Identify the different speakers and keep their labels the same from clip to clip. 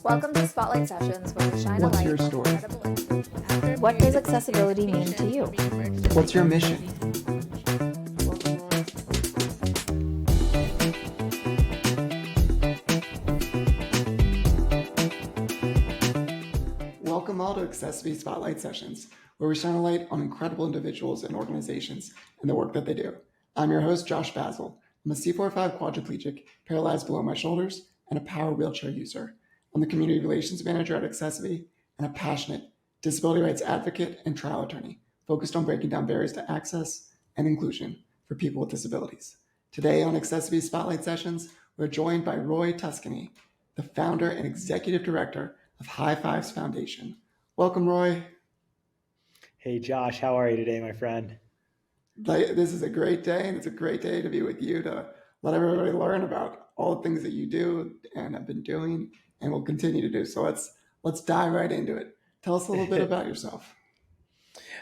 Speaker 1: Welcome to Spotlight Sessions, where we shine a
Speaker 2: What's
Speaker 1: light
Speaker 2: your
Speaker 1: on
Speaker 2: story?
Speaker 1: incredible. What does accessibility mean to you?
Speaker 2: What's your mission? Welcome all to accessiBe's Spotlight Sessions, where we shine a light on incredible individuals and organizations and the work that they do. I'm your host, Josh Basil. I'm a C4-5 quadriplegic, paralyzed below my shoulders, and a power wheelchair user. I'm the Community Relations Manager at accessiBe and a passionate disability rights advocate and trial attorney focused on breaking down barriers to access and inclusion for people with disabilities. Today on accessiBe Spotlight Sessions, we're joined by Roy Tuscany, the founder and executive director of High Fives Foundation. Welcome, Roy.
Speaker 3: Hey, Josh, how are you today, my friend?
Speaker 2: This is a great day, and it's a great day to be with you to let everybody learn about all the things that you do and have been doing and will continue to do. So let's dive right into it. Tell us a little bit about yourself.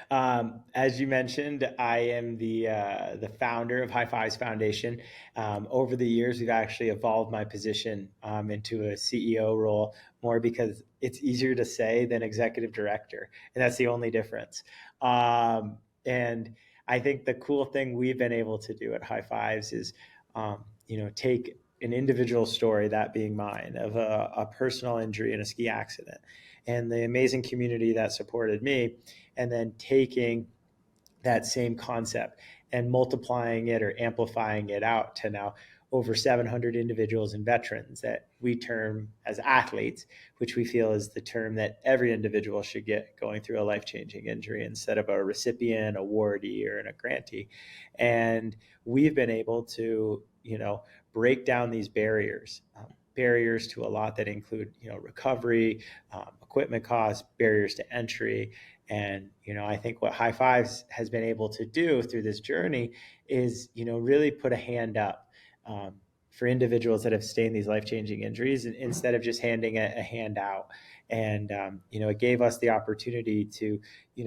Speaker 3: As you mentioned, I am the founder of High Fives Foundation. Over the years, we've actually evolved my position into a CEO role more because it's easier to say than executive director, and that's the only difference. And I think the cool thing we've been able to do at High Fives is, take an individual story, that being mine, of a personal injury in a ski accident, and the amazing community that supported me, and then taking that same concept and multiplying it or amplifying it out to now over 700 individuals and veterans that we term as athletes, which we feel is the term that every individual should get going through a life-changing injury instead of a recipient, awardee, or a grantee. And we've been able to, break down these barriers to a lot that include, recovery, equipment costs, barriers to entry. And, I think what High Fives has been able to do through this journey is, really put a hand up for individuals that have sustained these life-changing injuries instead of just handing a hand out. And, it gave us the opportunity to,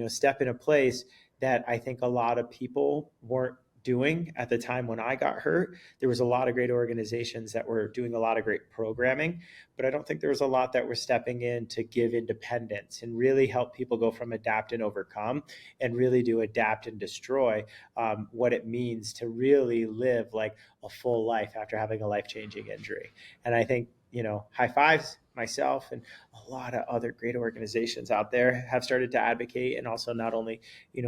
Speaker 3: step in a place that I think a lot of people weren't doing at the time when I got hurt. There was a lot of great organizations that were doing a lot of great programming, but I don't think there was a lot that were stepping in to give independence and really help people go from adapt and overcome and really do adapt and destroy, what it means to really live like a full life after having a life-changing injury. And I think, High Fives, myself, and a lot of other great organizations out there have started to advocate and also not only,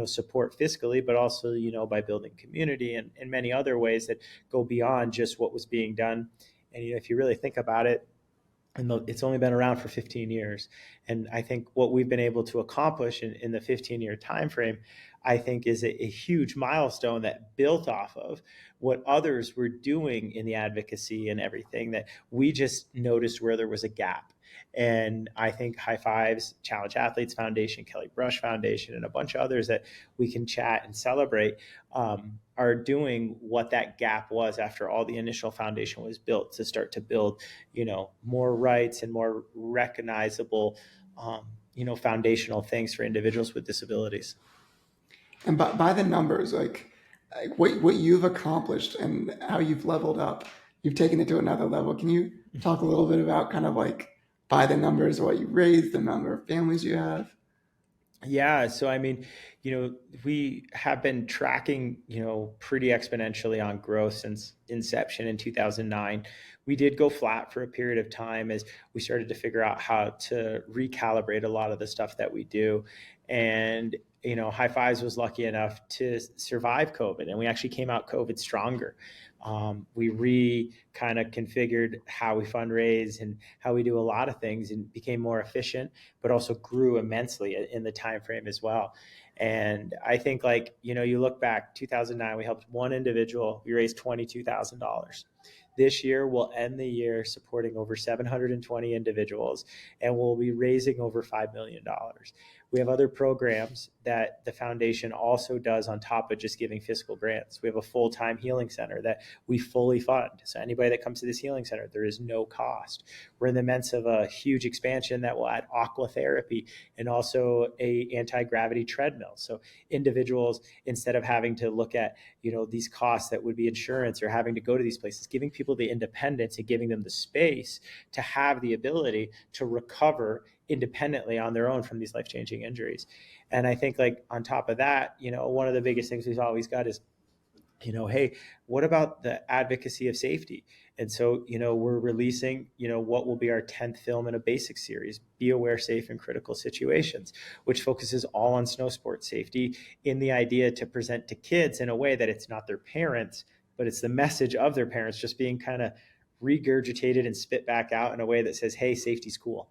Speaker 3: support fiscally, but also, by building community and many other ways that go beyond just what was being done. And, if you really think about it, and it's only been around for 15 years. And I think what we've been able to accomplish in the 15-year time frame, I think is a huge milestone that built off of what others were doing in the advocacy and everything, that we just noticed where there was a gap. And I think High Fives, Challenge Athletes Foundation, Kelly Brush Foundation, and a bunch of others that we can chat and celebrate are doing what that gap was after all the initial foundation was built, to start to build, more rights and more recognizable, foundational things for individuals with disabilities.
Speaker 2: And by the numbers, like what you've accomplished and how you've leveled up, you've taken it to another level. Can you talk a little bit about kind of like by the numbers, what you raised, the number of families you have?
Speaker 3: Yeah. So, I mean, we have been tracking, pretty exponentially on growth since inception in 2009. We did go flat for a period of time as we started to figure out how to recalibrate a lot of the stuff that we do. And, High Fives was lucky enough to survive COVID, and we actually came out COVID stronger. We kind of configured how we fundraise and how we do a lot of things and became more efficient, but also grew immensely in the time frame as well. And I think, you look back, 2009, we helped one individual. We raised $22,000. This year, we'll end the year supporting over 720 individuals, and we'll be raising over $5 million. We have other programs that the foundation also does on top of just giving fiscal grants. We have a full-time healing center that we fully fund. So anybody that comes to this healing center, there is no cost. We're in the midst of a huge expansion that will add aqua therapy and also a anti-gravity treadmill. So individuals, instead of having to look at, these costs that would be insurance or having to go to these places, giving people the independence and giving them the space to have the ability to recover independently on their own from these life-changing injuries. And I think, like, on top of that, one of the biggest things we've always got is, hey, what about the advocacy of safety? And so, we're releasing, what will be our 10th film in a basic series, Be Aware, Safe, in Critical Situations, which focuses all on snow sports safety in the idea to present to kids in a way that it's not their parents, but it's the message of their parents just being kind of regurgitated and spit back out in a way that says, hey, safety's cool.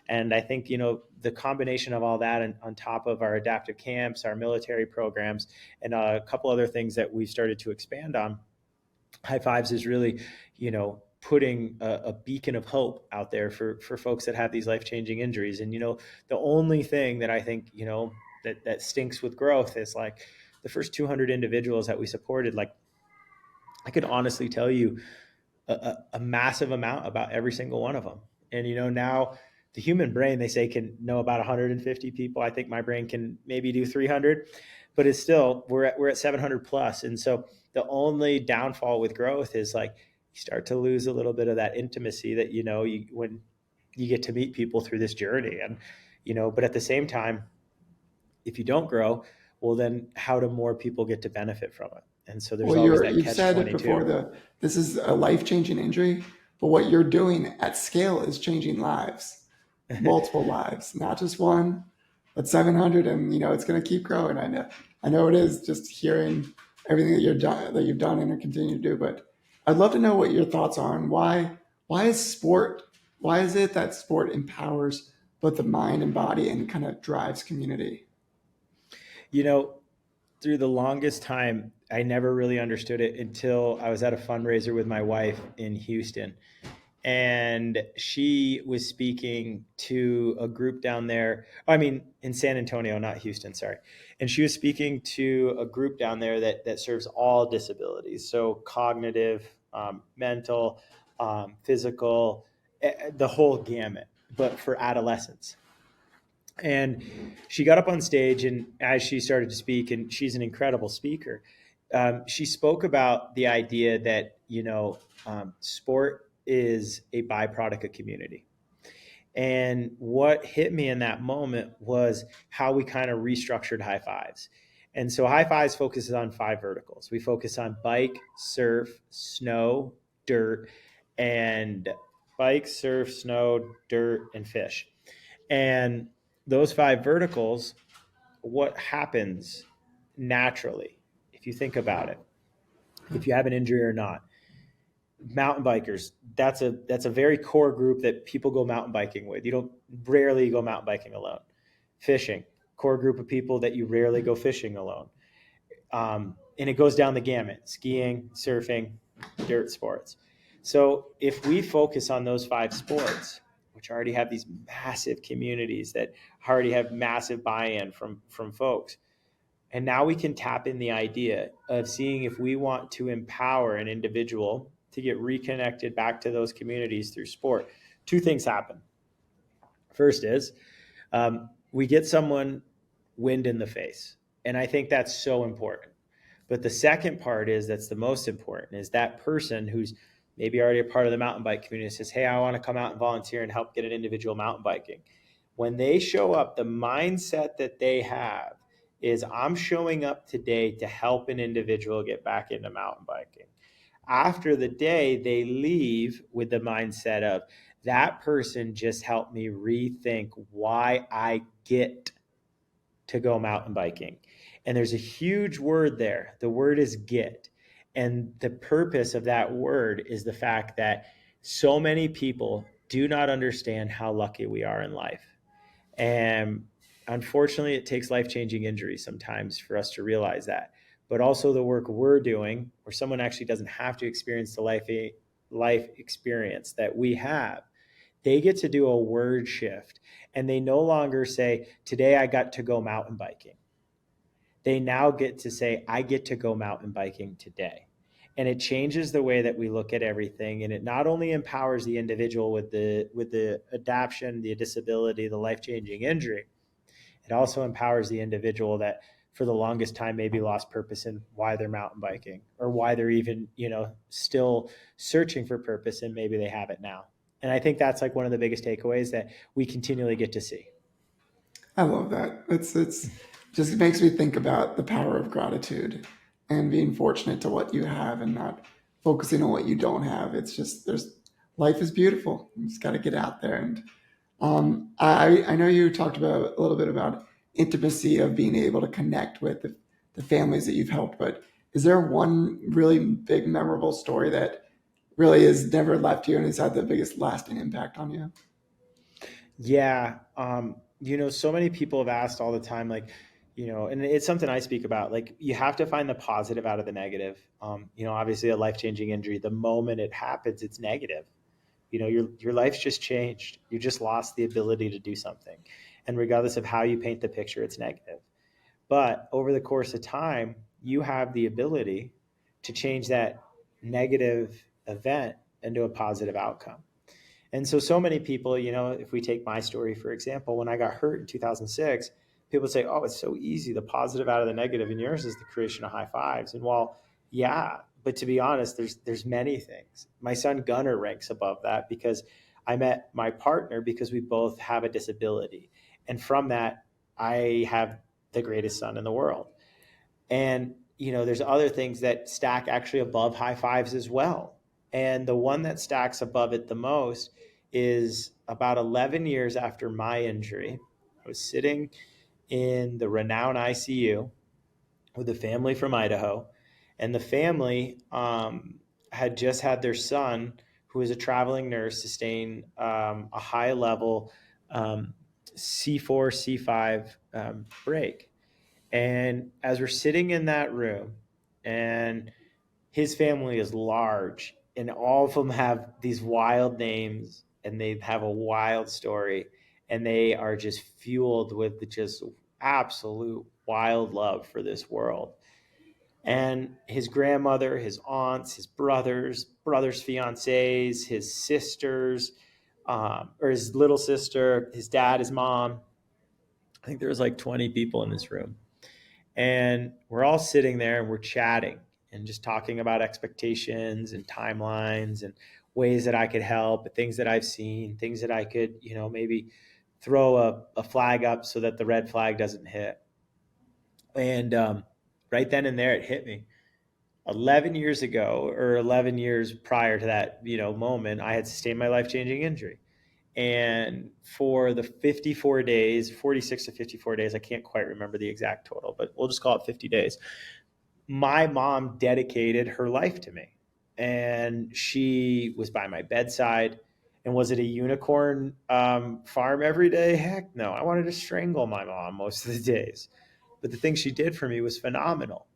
Speaker 3: And I think, the combination of all that and on top of our adaptive camps, our military programs, and a couple other things that we've started to expand on, High Fives is really, putting a beacon of hope out there for folks that have these life-changing injuries. And, the only thing that I think, that stinks with growth is, like, the first 200 individuals that we supported, like, I could honestly tell you a massive amount about every single one of them. And, now the human brain, they say, can know about 150 people. I think my brain can maybe do 300, but it's still, we're at 700 plus. And so the only downfall with growth is, like, you start to lose a little bit of that intimacy that, when you get to meet people through this journey. And, but at the same time, if you don't grow, well, then how do more people get to benefit from it? And so there's
Speaker 2: Well,
Speaker 3: always that
Speaker 2: you've
Speaker 3: catch
Speaker 2: said it
Speaker 3: 22.
Speaker 2: before, this is a life-changing injury, but what you're doing at scale is changing lives, multiple lives, not just one, but 700, and it's going to keep growing. I know it is, just hearing everything that you've done and continue to do. But I'd love to know what your thoughts are on why is it that sport empowers both the mind and body and kind of drives community?
Speaker 3: Through the longest time, I never really understood it until I was at a fundraiser with my wife in Houston. And she was speaking to a group down there. In San Antonio, not Houston, sorry. And she was speaking to a group down there that serves all disabilities. So cognitive, mental, physical, the whole gamut, but for adolescents. And she got up on stage, and as she started to speak, and she's an incredible speaker, she spoke about the idea that, sport is a byproduct of community. And what hit me in that moment was how we kind of restructured High Fives. And so High Fives focuses on 5 verticals. We focus on bike, surf, snow, dirt, and bike, surf, snow, dirt, and fish. And those 5 verticals, what happens naturally, if you think about it, if you have an injury or not, mountain bikers, that's a very core group that people go mountain biking with. You don't rarely go mountain biking alone. Fishing, core group of people that you rarely go fishing alone. And it goes down the gamut: skiing, surfing, dirt sports. So if we focus on those 5 sports, which already have these massive communities that already have massive buy-in from folks, and now we can tap in the idea of seeing if we want to empower an individual to get reconnected back to those communities through sport. 2 things happen. First is we get someone wind in the face. And I think that's so important. But the second part that's the most important, is that person who's maybe already a part of the mountain bike community says, hey, I want to come out and volunteer and help get an individual mountain biking. When they show up, the mindset that they have is, I'm showing up today to help an individual get back into mountain biking. After the day, they leave with the mindset of, that person just helped me rethink why I get to go mountain biking. And there's a huge word there. The word is get. And the purpose of that word is the fact that so many people do not understand how lucky we are in life. And unfortunately, it takes life-changing injuries sometimes for us to realize that. But also the work we're doing, where someone actually doesn't have to experience the life experience that we have, They get to do a word shift, and they no longer say, today I got to go mountain biking. They now get to say, I get to go mountain biking today. And it changes the way that we look at everything. And it not only empowers the individual with the adaptation, the disability, the life-changing injury, it also empowers the individual that for the longest time maybe lost purpose in why they're mountain biking, or why they're even, still searching for purpose, and maybe they have it now. And I think that's like one of the biggest takeaways that we continually get to see.
Speaker 2: I love that. It's just makes me think about the power of gratitude and being fortunate to what you have and not focusing on what you don't have. It's just there's life is beautiful. You just got to get out there. And I know you talked about a little bit about intimacy of being able to connect with the families that you've helped, but is there one really big memorable story that really has never left you and has had the biggest lasting impact on you?
Speaker 3: Yeah. So many people have asked all the time, like, and it's something I speak about, like, you have to find the positive out of the negative. Obviously a life-changing injury, the moment it happens, it's negative. Your life's just changed. You just lost the ability to do something. And regardless of how you paint the picture, it's negative. But over the course of time, you have the ability to change that negative event into a positive outcome. And so many people, if we take my story, for example, when I got hurt in 2006, people say, oh, it's so easy, the positive out of the negative, and yours is the creation of high fives. And while, yeah, but to be honest, there's many things. My son Gunnar ranks above that because I met my partner because we both have a disability. And from that, I have the greatest son in the world. And, there's other things that stack actually above high fives as well. And the one that stacks above it the most is about 11 years after my injury. I was sitting in the renowned ICU with a family from Idaho, and the family had just had their son, who was a traveling nurse, sustain a high level C4, C5 break. And as we're sitting in that room, and his family is large, and all of them have these wild names, and they have a wild story, and they are just fueled with the just absolute wild love for this world. And his grandmother, his aunts, his brothers, fiancés, his sisters, or his little sister, his dad, his mom. I think there was like 20 people in this room. And we're all sitting there and we're chatting and just talking about expectations and timelines and ways that I could help, things that I've seen, things that I could, maybe throw a flag up so that the red flag doesn't hit. And right then and there, it hit me. 11 years ago, or 11 years prior to that, moment, I had sustained my life-changing injury. And for the 54 days, 46 to 54 days, I can't quite remember the exact total, but we'll just call it 50 days. My mom dedicated her life to me, and she was by my bedside. And was it a unicorn farm every day? Heck no. I wanted to strangle my mom most of the days. But the thing she did for me was phenomenal.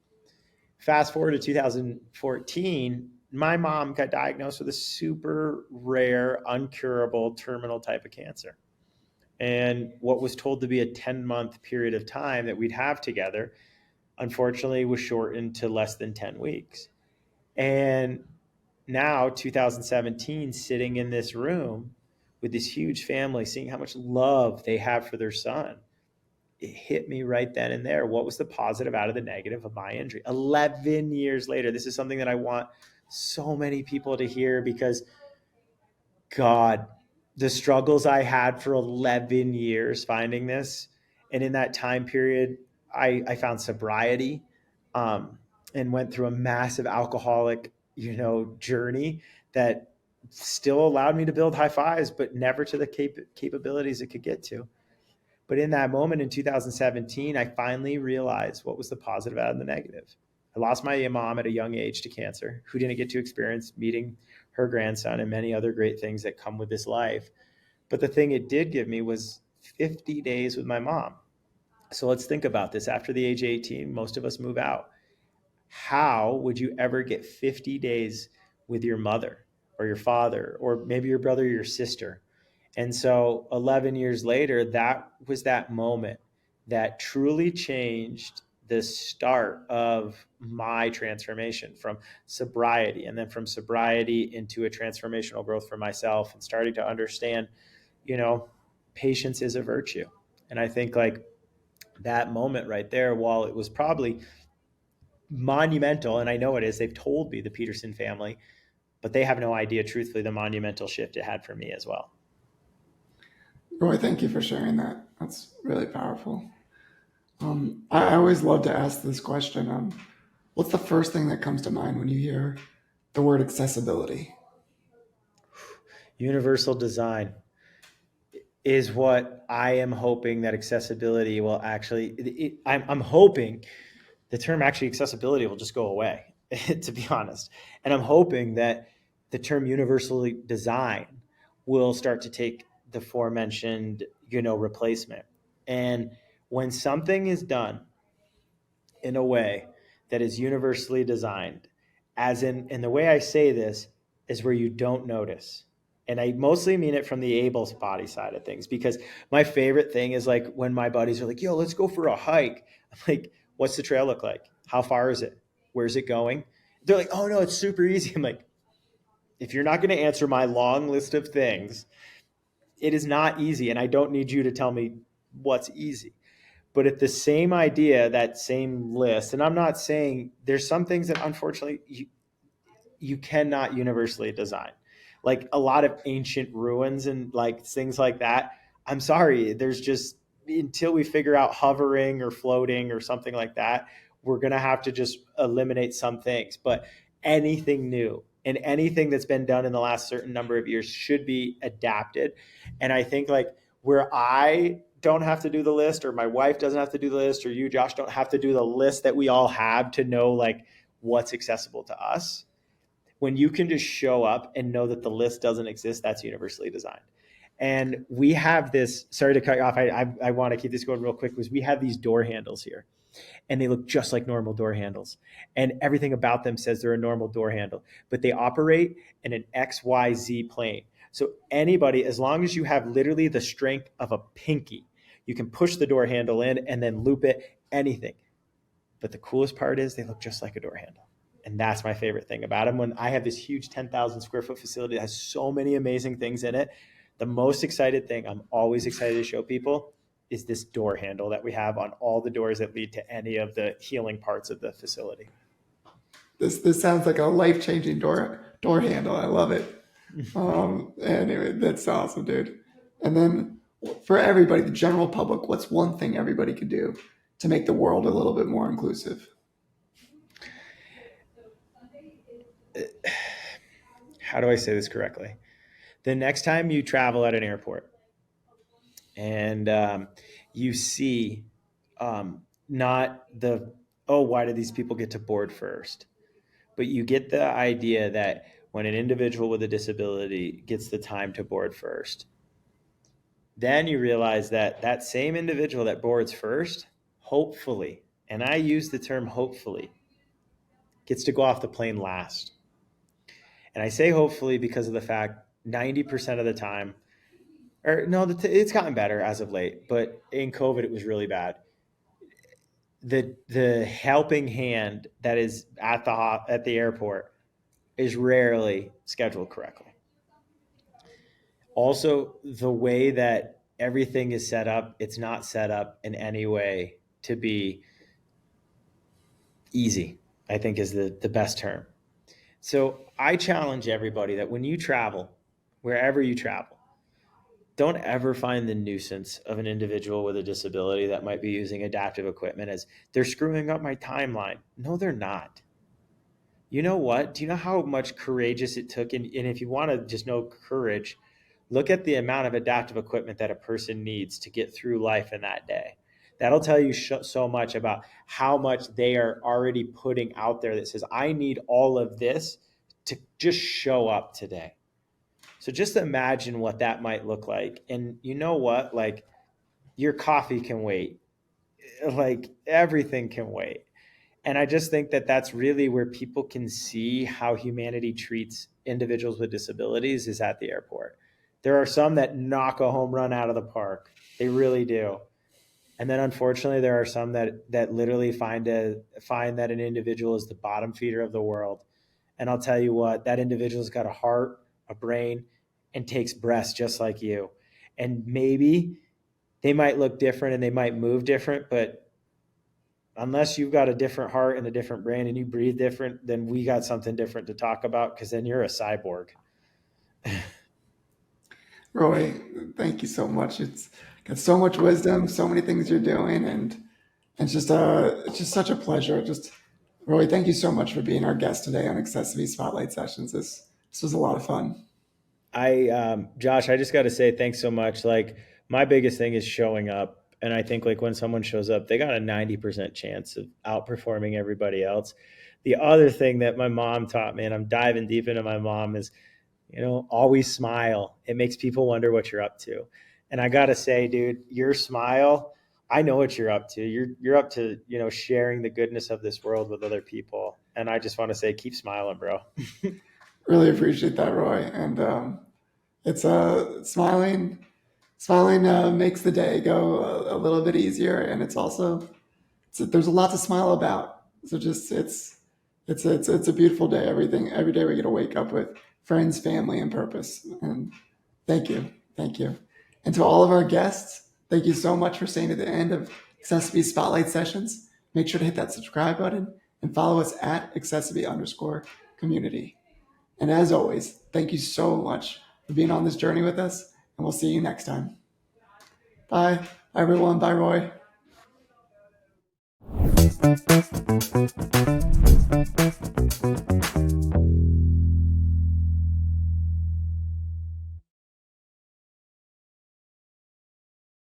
Speaker 3: Fast forward to 2014, my mom got diagnosed with a super rare, uncurable, terminal type of cancer. And what was told to be a 10-month period of time that we'd have together, unfortunately, was shortened to less than 10 weeks. And now, 2017, sitting in this room with this huge family, seeing how much love they have for their son, it hit me right then and there. What was the positive out of the negative of my injury? 11 years later, this is something that I want so many people to hear, because God, the struggles I had for 11 years finding this. And in that time period, I found sobriety, and went through a massive alcoholic, journey that still allowed me to build high fives, but never to the capabilities it could get to. But in that moment in 2017, I finally realized what was the positive out of the negative. I lost my mom at a young age to cancer, who didn't get to experience meeting her grandson and many other great things that come with this life. But the thing it did give me was 50 days with my mom. So let's think about this. After the age of 18, most of us move out. How would you ever get 50 days with your mother or your father, or maybe your brother or your sister? And so 11 years later, that was that moment that truly changed the start of my transformation from sobriety, and then from sobriety into a transformational growth for myself, and starting to understand, patience is a virtue. And I think like that moment right there, while it was probably monumental, and I know it is, they've told me, the Peterson family, but they have no idea, truthfully, the monumental shift it had for me as well.
Speaker 2: Roy, thank you for sharing that. That's really powerful. I always love to ask this question. What's the first thing that comes to mind when you hear the word accessibility?
Speaker 3: Universal design is what I am hoping that accessibility will actually, I'm hoping the term actually accessibility will just go away, to be honest. And I'm hoping that the term universally design will start to take the aforementioned, replacement. And when something is done in a way that is universally designed, as in, and the way I say this is where you don't notice. And I mostly mean it from the able body side of things, because my favorite thing is like when my buddies are like, yo, let's go for a hike. I'm like, what's the trail look like? How far is it? Where's it going? They're like, oh no, it's super easy. I'm like, if you're not going to answer my long list of things, it is not easy. And I don't need you to tell me what's easy. But at the same idea, that same list, and I'm not saying, there's some things that unfortunately you cannot universally design, like a lot of ancient ruins and like things like that. I'm sorry, there's just, until we figure out hovering or floating or something like that, we're going to have to just eliminate some things. But anything new and anything that's been done in the last certain number of years should be adapted. And I think like where I don't have to do the list, or my wife doesn't have to do the list, or you, Josh, don't have to do the list that we all have to know like what's accessible to us. When you can just show up and know that the list doesn't exist, that's universally designed. And we have this, sorry to cut you off, I want to keep this going real quick, because we have these door handles here, and they look just like normal door handles. And everything about them says they're a normal door handle, but they operate in an XYZ plane. So anybody, as long as you have literally the strength of a pinky, you can push the door handle in and then loop it, anything. But the coolest part is they look just like a door handle. And that's my favorite thing about them. When I have this huge 10,000 square foot facility that has so many amazing things in it, the most excited thing I'm always excited to show people is this door handle that we have on all the doors that lead to any of the healing parts of the facility.
Speaker 2: This sounds like a life-changing door handle. I love it. Anyway, that's awesome, dude. And then for everybody, the general public, what's one thing everybody could do to make the world a little bit more inclusive?
Speaker 3: How do I say this correctly? The next time you travel at an airport and you see not the, oh, why do these people get to board first? But you get the idea that when an individual with a disability gets the time to board first, then you realize that that same individual that boards first, hopefully, and I use the term hopefully, gets to go off the plane last. And I say hopefully because of the fact 90% of the time, or no, it's gotten better as of late, but in COVID, it was really bad. The helping hand that is at the airport is rarely scheduled correctly. Also, the way that everything is set up, it's not set up in any way to be easy, I think is the best term. So I challenge everybody that when you travel, wherever you travel, don't ever find the nuisance of an individual with a disability that might be using adaptive equipment as they're screwing up my timeline. No, they're not. You know what? Do you know how much courageous it took? And if you want to just know courage, look at the amount of adaptive equipment that a person needs to get through life in that day. That'll tell you so much about how much they are already putting out there that says, I need all of this to just show up today. So just imagine what that might look like. And you know what? Like your coffee can wait. Like everything can wait. And I just think that that's really where people can see how humanity treats individuals with disabilities is at the airport. There are some that knock a home run out of the park. They really do. And then unfortunately, there are some that literally find that an individual is the bottom feeder of the world. And I'll tell you what, that individual's got a heart, a brain, and takes breaths just like you. And maybe they might look different and they might move different, but unless you've got a different heart and a different brain and you breathe different, then we got something different to talk about, because then you're a cyborg.
Speaker 2: Roy, thank you so much. It's got so much wisdom, so many things you're doing, and it's just such a pleasure. Just Roy, thank you so much for being our guest today on accessiBe's Spotlight Sessions. This was a lot of fun.
Speaker 3: Josh, I just got to say thanks so much. Like, my biggest thing is showing up. And I think like when someone shows up, they got a 90% chance of outperforming everybody else. The other thing that my mom taught me, and I'm diving deep into my mom, is, always smile. It makes people wonder what you're up to. And I got to say, dude, your smile, I know what you're up to. You're up to, sharing the goodness of this world with other people. And I just want to say, keep smiling, bro.
Speaker 2: Really appreciate that, Roy. And it's smiling makes the day go a little bit easier, and there's a lot to smile about. So just it's a beautiful day. Every day we get to wake up with friends, family, and purpose. And thank you, and to all of our guests, thank you so much for staying to the end of accessiBe's Spotlight Sessions. Make sure to hit that subscribe button and follow us at accessiBe_community. And as always, thank you so much for being on this journey with us, and we'll see you next time. Bye, everyone. Bye, Roy.